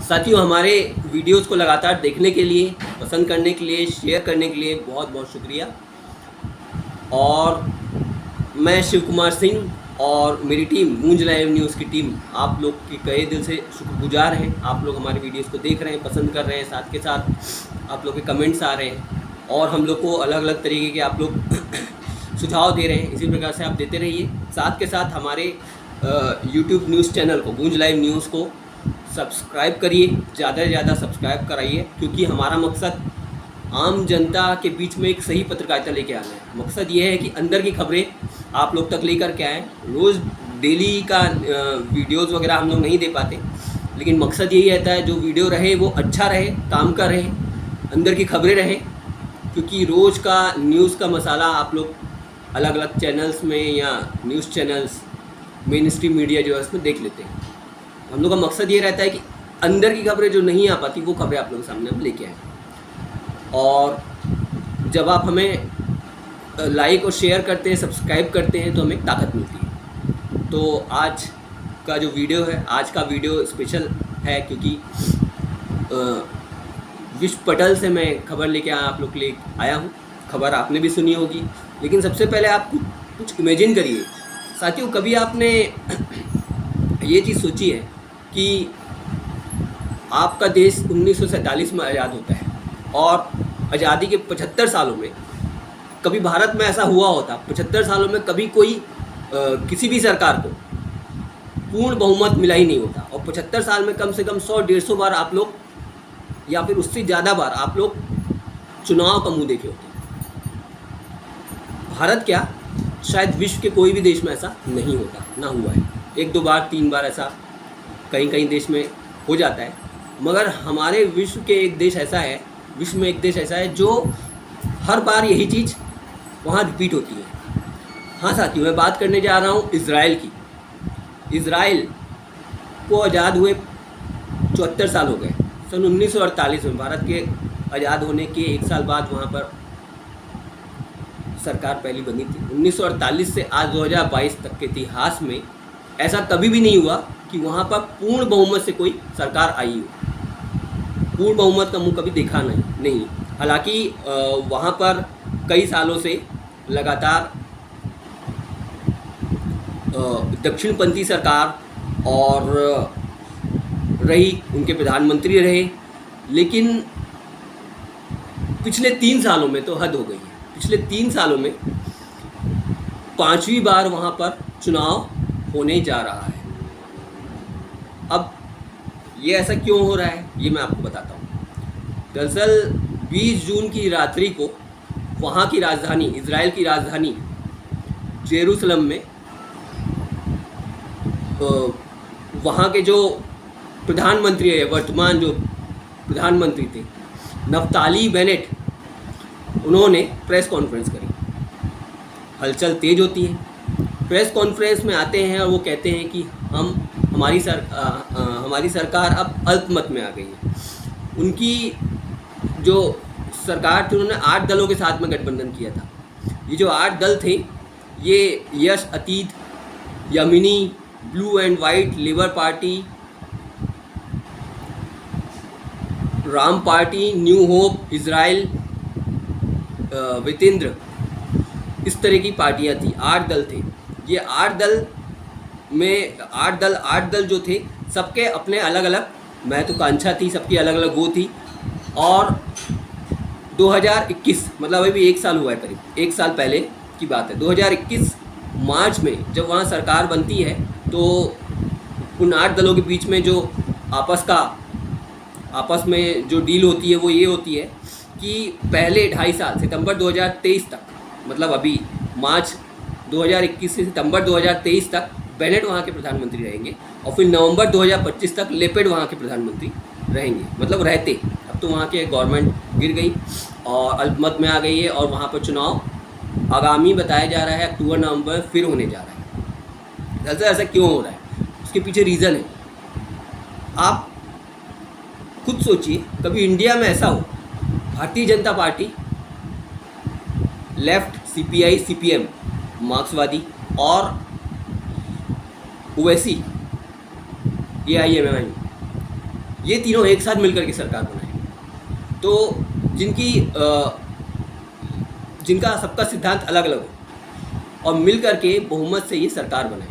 साथियों, हमारे वीडियोस को लगातार देखने के लिए, पसंद करने के लिए, शेयर करने के लिए बहुत बहुत शुक्रिया। और मैं शिव कुमार सिंह और मेरी टीम गूंज लाइव न्यूज़ की टीम आप लोग की कई दिल से शुक्रगुजार हैं। आप लोग हमारे वीडियोस को देख रहे हैं, पसंद कर रहे हैं, साथ के साथ आप लोग के कमेंट्स आ रहे हैं और हम लोग को अलग अलग तरीके के आप लोग सुझाव दे रहे हैं। इसी प्रकार से आप देते रहिए। साथ के साथ हमारे यूट्यूब न्यूज़ चैनल को, गूंज लाइव न्यूज़ को सब्सक्राइब करिए, ज़्यादा से ज़्यादा सब्सक्राइब कराइए, क्योंकि हमारा मकसद आम जनता के बीच में एक सही पत्रकारिता लेके आना है। मकसद ये है कि अंदर की खबरें आप लोग तक लेकर के आएँ। रोज़ डेली का वीडियोस वगैरह हम लोग नहीं दे पाते, लेकिन मकसद यही रहता है जो वीडियो रहे वो अच्छा रहे, काम का रहे, अंदर की खबरें रहे, क्योंकि रोज़ का न्यूज़ का मसाला आप लोग अलग अलग चैनल्स में या news channels, main stream media जो है उसमें देख लेते हैं। हम लोग का मकसद ये रहता है कि अंदर की खबरें जो नहीं आ पाती वो खबरें आप लोगों के सामने हम लेके आएँ। और जब आप हमें लाइक और शेयर करते हैं, सब्सक्राइब करते हैं, तो हमें ताकत मिलती है। तो आज का जो वीडियो है, आज का वीडियो स्पेशल है क्योंकि विश्व पटल से मैं खबर लेके आप लोग के लिए आया हूँ। खबर आपने भी सुनी होगी, लेकिन सबसे पहले आप कुछ इमेजिन करिए साथियों। कभी आपने ये चीज़ सोची है कि आपका देश 1947 में आज़ाद होता है और आज़ादी के 75 सालों में कभी भारत में ऐसा हुआ होता, 75 सालों में कभी कोई किसी भी सरकार को पूर्ण बहुमत मिला ही नहीं होता, और 75 साल में कम से कम 100-150 बार आप लोग या फिर उससे ज़्यादा बार आप लोग चुनाव का मुंह देखे होते। भारत क्या, शायद विश्व के कोई भी देश में ऐसा नहीं होता, ना हुआ है। 1-2 बार 3 बार ऐसा कहीं कहीं देश में हो जाता है, मगर हमारे विश्व में एक देश ऐसा है जो हर बार यही चीज़ वहाँ रिपीट होती है। हाँ साथियों, मैं बात करने जा रहा हूँ इज़राइल की। इज़राइल को आज़ाद हुए 74 साल हो गए। सन 1948 में भारत के आज़ाद होने के 1 साल बाद वहाँ पर सरकार पहली बनी थी। 1948 से आज 2022 तक के इतिहास में ऐसा कभी भी नहीं हुआ कि वहाँ पर पूर्ण बहुमत से कोई सरकार आई हो। पूर्ण बहुमत का मुँह कभी देखा नहीं। हालांकि वहाँ पर कई सालों से लगातार दक्षिणपंथी सरकार और रही, उनके प्रधानमंत्री रहे, लेकिन पिछले 3 सालों में तो हद हो गई है। पिछले 3 सालों में 5वीं बार वहाँ पर चुनाव होने जा रहा है। अब ये ऐसा क्यों हो रहा है, ये मैं आपको बताता हूँ। दरअसल 20 जून की रात्रि को वहाँ की राजधानी, इज़राइल की राजधानी जेरूसलम में वहाँ के जो प्रधानमंत्री है, वर्तमान जो प्रधानमंत्री थे, नफ्ताली बेनेट, उन्होंने प्रेस कॉन्फ्रेंस करी। हलचल तेज होती है। प्रेस कॉन्फ्रेंस में आते हैं और वो कहते हैं कि हमारी सरकार अब अल्पमत में आ गई है। उनकी जो सरकार थी, उन्होंने 8 दलों के साथ में गठबंधन किया था। ये जो 8 दल थे, ये Yesh Atid, Yamina, blue and white, labour party, Raam party, new hope, Israel वितेंद्र, इस तरह की पार्टियां थी। 8 दल थे। ये 8 दल जो थे, सबके अपने अलग अलग महत्वाकांक्षा थी, सबकी अलग अलग वो थी। और 2021 मतलब अभी 1 साल हुआ है, करीब 1 साल पहले की बात है। 2021 मार्च में जब वहाँ सरकार बनती है, तो उन 8 दलों के बीच में जो आपस में जो डील होती है वो ये होती है कि पहले 2.5 साल, सितंबर 2023 तक, मतलब अभी मार्च 2021 से सितंबर 2023 तक बेनेट वहाँ के प्रधानमंत्री रहेंगे, और फिर नवंबर 2025 तक लेपेड वहाँ के प्रधानमंत्री रहेंगे, मतलब रहते। अब तो वहाँ के गवर्नमेंट गिर गई और अल्पमत में आ गई है, और वहाँ पर चुनाव आगामी बताया जा रहा है अक्टूबर-नवंबर फिर होने जा रहा है। दरअसल ऐसा क्यों हो रहा है, उसके पीछे रीज़न है। आप खुद सोचिए, कभी इंडिया में ऐसा हो, Bharatiya Janata party, left, CPI, CPM, मार्क्सवादी, और ओवैसी, AIMMI, ये तीनों एक साथ मिलकर के सरकार बनाए। तो जिनका सबका सिद्धांत अलग अलग हो और मिल करके बहुमत से ये सरकार बनाए।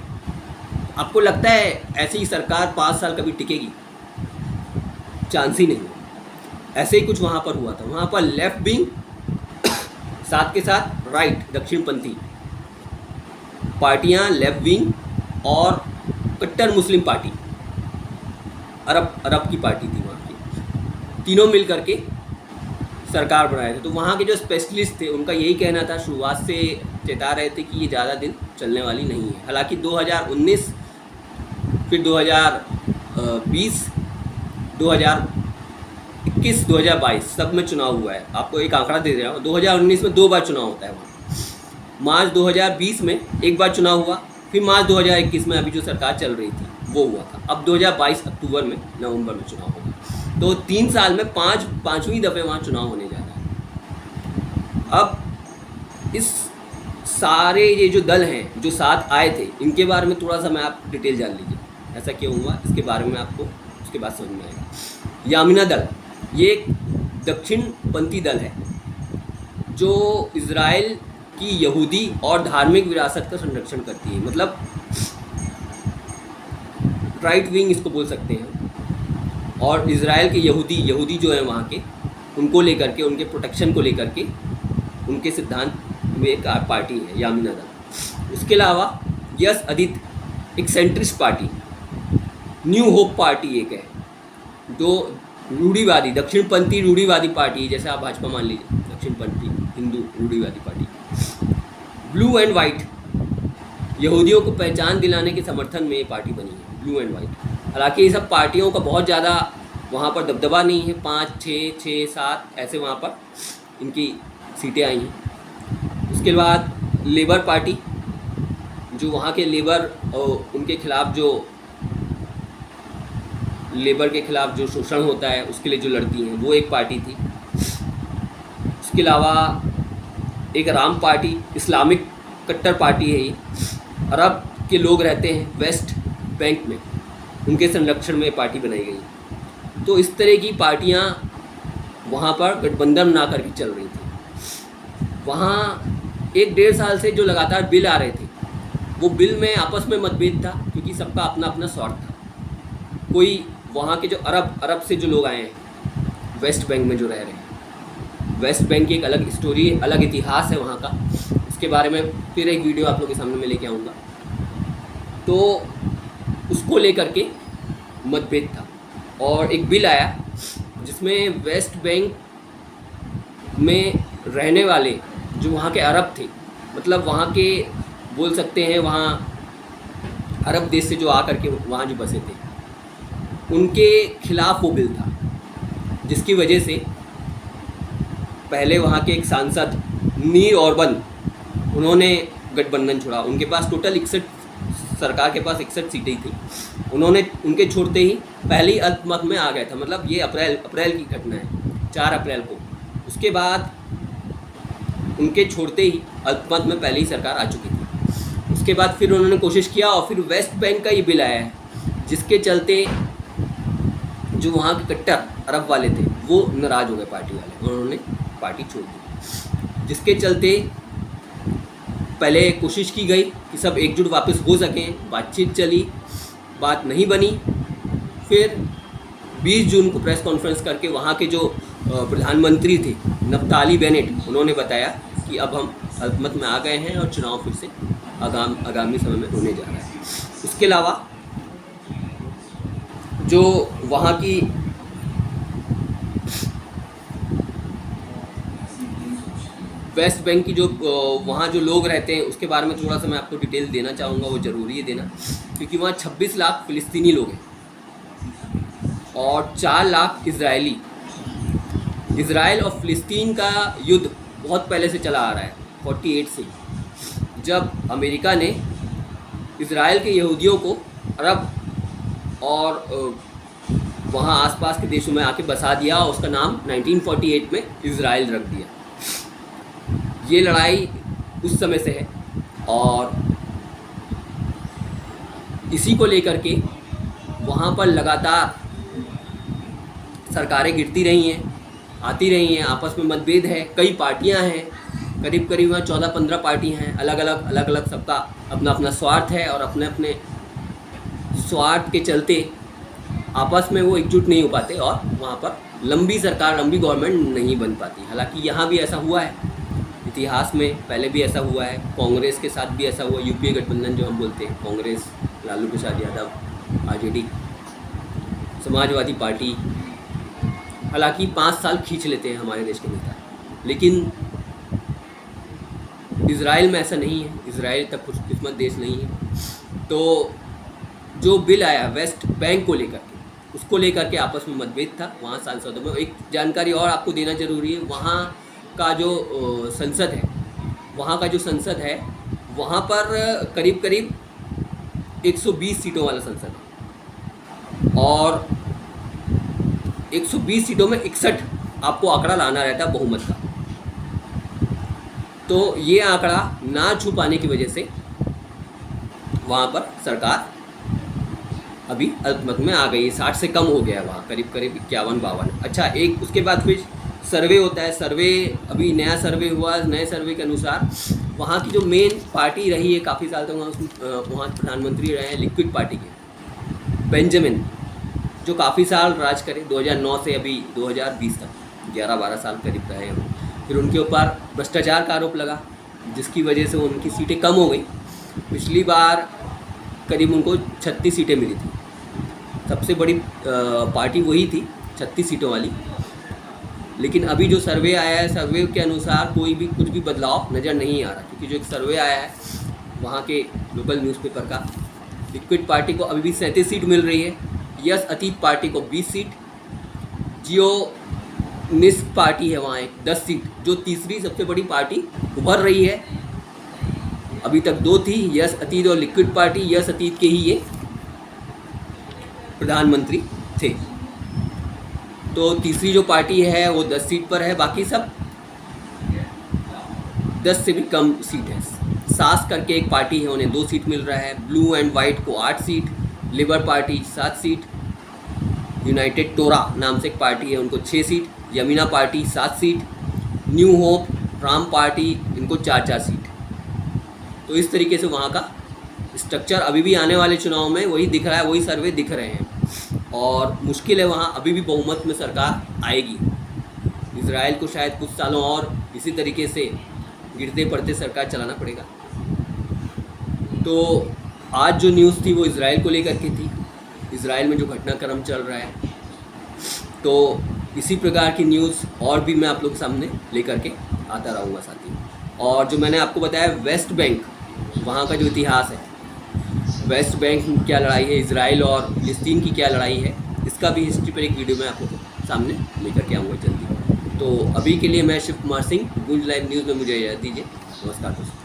आपको लगता है ऐसी ही सरकार 5 साल कभी टिकेगी? चांस ही नहीं। ऐसे ही कुछ वहाँ पर हुआ था। वहाँ पर लेफ्ट विंग साथ के साथ राइट दक्षिणपंथी पार्टियाँ, लेफ्ट विंग और कट्टर मुस्लिम पार्टी, अरब की पार्टी थी वहाँ की, तीनों मिल करके सरकार बनाए थे। तो वहाँ के जो स्पेशलिस्ट थे उनका यही कहना था, शुरुआत से चेता रहे थे कि ये ज़्यादा दिन चलने वाली नहीं है। हालांकि 2019 फिर 2020 2021 2022 सब में चुनाव हुआ है। आपको एक आंकड़ा दे रहा हूँ, 2019 में 2 बार चुनाव होता है वहाँ। मार्च 2020 में 1 बार चुनाव हुआ, फिर मार्च 2021 में अभी जो सरकार चल रही थी वो हुआ था। अब 2022 अक्टूबर में, नवंबर में चुनाव होगा। तो 3 साल में पाँचवीं दफ़े वहाँ चुनाव होने जा रहा है। अब इस सारे ये जो दल हैं जो साथ आए थे, इनके बारे में थोड़ा सा मैं आप डिटेल जान लीजिए, ऐसा क्यों हुआ इसके बारे में आपको उसके बाद समझ में आएगा। यामिना दल ये एक दक्षिणपंथी दल है जो इज़राइल की यहूदी और धार्मिक विरासत का संरक्षण करती है। मतलब राइट विंग इसको बोल सकते हैं। और इज़राइल के यहूदी जो हैं वहाँ के, उनको लेकर के, उनके प्रोटेक्शन को लेकर के उनके सिद्धांत में एक पार्टी है यामिना दल। उसके अलावा यस अदित एक centrist party, new hope party एक है जो रूढ़िवादी दक्षिणपंथी रूढ़िवादी पार्टी, जैसे आप भाजपा मान लीजिए, दक्षिणपंथी हिंदू रूढ़िवादी पार्टी। ब्लू एंड वाइट यहूदियों को पहचान दिलाने के समर्थन में ये पार्टी बनी है, ब्लू एंड वाइट। हालांकि ये सब पार्टियों का बहुत ज़्यादा वहाँ पर दबदबा नहीं है, 5, 6, 7 ऐसे वहाँ पर इनकी सीटें आई हैं। उसके बाद लेबर पार्टी जो वहाँ के लेबर और उनके खिलाफ जो लेबर के खिलाफ जो शोषण होता है उसके लिए जो लड़ती हैं, वो एक पार्टी थी। उसके अलावा एक राम पार्टी, इस्लामिक कट्टर पार्टी है ये। अरब के लोग रहते हैं वेस्ट बैंक में, उनके संरक्षण में पार्टी बनाई गई। तो इस तरह की पार्टियां वहाँ पर गठबंधन बना करके चल रही थी। वहाँ 1-1.5 साल से जो लगातार बिल आ रहे थे, वो बिल में आपस में मतभेद था, क्योंकि सबका अपना अपना स्वार्थ था। कोई वहाँ के जो अरब से जो लोग आए हैं वेस्ट बैंक में जो रह रहे हैं, वेस्ट बैंक की एक अलग स्टोरी है, अलग इतिहास है वहाँ का। इसके बारे में फिर एक वीडियो आप लोग के सामने मैं लेके आऊँगा। तो उसको लेकर के मतभेद था और एक बिल आया जिसमें वेस्ट बैंक में रहने वाले जो वहाँ के अरब थे, मतलब वहाँ के बोल सकते हैं, वहाँ अरब देश से जो आकर के वहाँ जो बसे थे, उनके खिलाफ वो बिल था। जिसकी वजह से पहले वहाँ के एक सांसद नीर ऑर्बन, उन्होंने गठबंधन छोड़ा। उनके पास टोटल 61, सरकार के पास 61 सीटें थी। उन्होंने उनके छोड़ते ही पहले ही अल्पमत में आ गया था। मतलब ये अप्रैल की घटना है, 4 अप्रैल को। उसके बाद उनके छोड़ते ही अल्पमत में पहले ही सरकार आ चुकी थी। उसके बाद फिर उन्होंने कोशिश किया और फिर वेस्ट बैंक का ये बिल आया है, जिसके चलते जो वहाँ के कट्टर अरब वाले थे वो नाराज़ हो गए पार्टी वाले, उन्होंने पार्टी छोड़ दी। जिसके चलते पहले कोशिश की गई कि सब एकजुट वापस हो सकें, बातचीत चली, बात नहीं बनी। फिर 20 जून को प्रेस कॉन्फ्रेंस करके वहाँ के जो प्रधानमंत्री थे नफ्ताली बेनेट, उन्होंने बताया कि अब हम अल्पमत में आ गए हैं और चुनाव फिर से आगामी समय में होने जा रहा है। इसके अलावा जो वहाँ की वेस्ट बैंक की जो वहाँ जो लोग रहते हैं उसके बारे में थोड़ा सा मैं आपको डिटेल देना चाहूँगा, वो ज़रूरी है देना, क्योंकि वहाँ 26 लाख फ़िलिस्तीनी लोग हैं और 4 लाख इजरायली। इज़राइल और फ़िलिस्तीन का युद्ध बहुत पहले से चला आ रहा है, 48 से, जब अमेरिका ने इज़राइल के यहूदियों को अरब और वहाँ आसपास के देशों में आके बसा दिया और उसका नाम 1948 में इज़राइल रख दिया। ये लड़ाई उस समय से है और इसी को लेकर के वहाँ पर लगातार सरकारें गिरती रही हैं, आती रही हैं, आपस में मतभेद है, कई पार्टियां हैं, करीब करीब वहाँ 14-15 पार्टियां हैं, अलग अलग सबका अपना अपना स्वार्थ है और अपने अपने स्वार्थ के चलते आपस में वो एकजुट नहीं हो पाते और वहाँ पर लंबी सरकार, लंबी गवर्नमेंट नहीं बन पाती। हालांकि यहाँ भी ऐसा हुआ है, इतिहास में पहले भी ऐसा हुआ है, कांग्रेस के साथ भी ऐसा हुआ, यूपीए गठबंधन जो हम बोलते हैं, कांग्रेस, लालू प्रसाद यादव, आरजेडी, समाजवादी पार्टी, हालांकि 5 साल खींच लेते हैं हमारे देश के नेता। लेकिन इज़राइल में ऐसा नहीं है, इज़राइल तक खुशकिस्मत देश नहीं है। तो जो बिल आया वेस्ट बैंक को लेकर के, उसको लेकर के आपस में मतभेद था वहाँ सांसदों में। एक जानकारी और आपको देना जरूरी है, वहाँ का जो संसद है, वहाँ का जो संसद है, वहाँ पर करीब करीब 120 सीटों वाला संसद है और 120 सीटों में 61 आपको आंकड़ा लाना रहता है बहुमत का। तो ये आंकड़ा ना छू पाने की वजह से वहाँ पर सरकार अभी अल्पमत में आ गई है, 60 से कम हो गया है वहाँ, करीब करीब 51-52। अच्छा, एक उसके बाद फिर सर्वे होता है, सर्वे अभी नया सर्वे हुआ, नए सर्वे के अनुसार वहाँ की जो मेन पार्टी रही है काफ़ी साल तक, वहाँ प्रधानमंत्री रहे हैं लिक्विड पार्टी के बेंजामिन, जो काफ़ी साल राज करे, 2009 से अभी 2020 तक 11-12 साल करीब रहे हैं। फिर उनके ऊपर भ्रष्टाचार का आरोप लगा, जिसकी वजह से उनकी सीटें कम हो गई। पिछली बार करीब उनको 36 सीटें मिली थी, सबसे बड़ी पार्टी वही थी 36 सीटों वाली। लेकिन अभी जो सर्वे आया है, सर्वे के अनुसार कोई भी कुछ भी बदलाव नज़र नहीं आ रहा, क्योंकि जो एक सर्वे आया है वहाँ के लोकल न्यूज़पेपर का, लिक्विड पार्टी को अभी भी 37 सीट मिल रही है, यस अतीत पार्टी को 20 सीट, जियोनिस्ट पार्टी है वहाँ एक 10 सीट, जो तीसरी सबसे बड़ी पार्टी उभर रही है। अभी तक 2 थी, यस अतीत और लिक्विड पार्टी। यस अतीत के ही ये प्रधानमंत्री थे। तो तीसरी जो पार्टी है वो 10 सीट पर है, बाकी सब 10 से भी कम सीट है। सास करके एक पार्टी है, उन्हें 2 सीट मिल रहा है। ब्लू एंड वाइट को 8 seat, labour party 7 seat, United Torah नाम से एक पार्टी है, उनको 6 seat, Yamina party 7 seat, new hope, Raam party, इनको 4-4 सीट। तो इस तरीके से वहाँ का स्ट्रक्चर अभी भी आने वाले चुनाव में वही दिख रहा है, वही सर्वे दिख रहे हैं और मुश्किल है, वहाँ अभी भी बहुमत में सरकार आएगी। इजराइल को शायद कुछ सालों और इसी तरीके से गिरते पड़ते सरकार चलाना पड़ेगा। तो आज जो न्यूज़ थी वो इजराइल को लेकर के थी, इजराइल में जो घटनाक्रम चल रहा है। तो इसी प्रकार की न्यूज़ और भी मैं आप लोग के सामने लेकर के आता रहूँगा साथी। और जो मैंने आपको बताया वेस्ट बैंक, वहाँ का जो इतिहास है, वेस्ट बैंक की क्या लड़ाई है, इजराइल और फिलिस्तीन की क्या लड़ाई है, इसका भी हिस्ट्री पर एक वीडियो मैं आपको सामने लेकर के आऊँगा जल्दी। तो अभी के लिए मैं शिव कुमार सिंह, गुंज लाइव न्यूज़ में मुझे इजाज़त दीजिए। नमस्कार दोस्तों।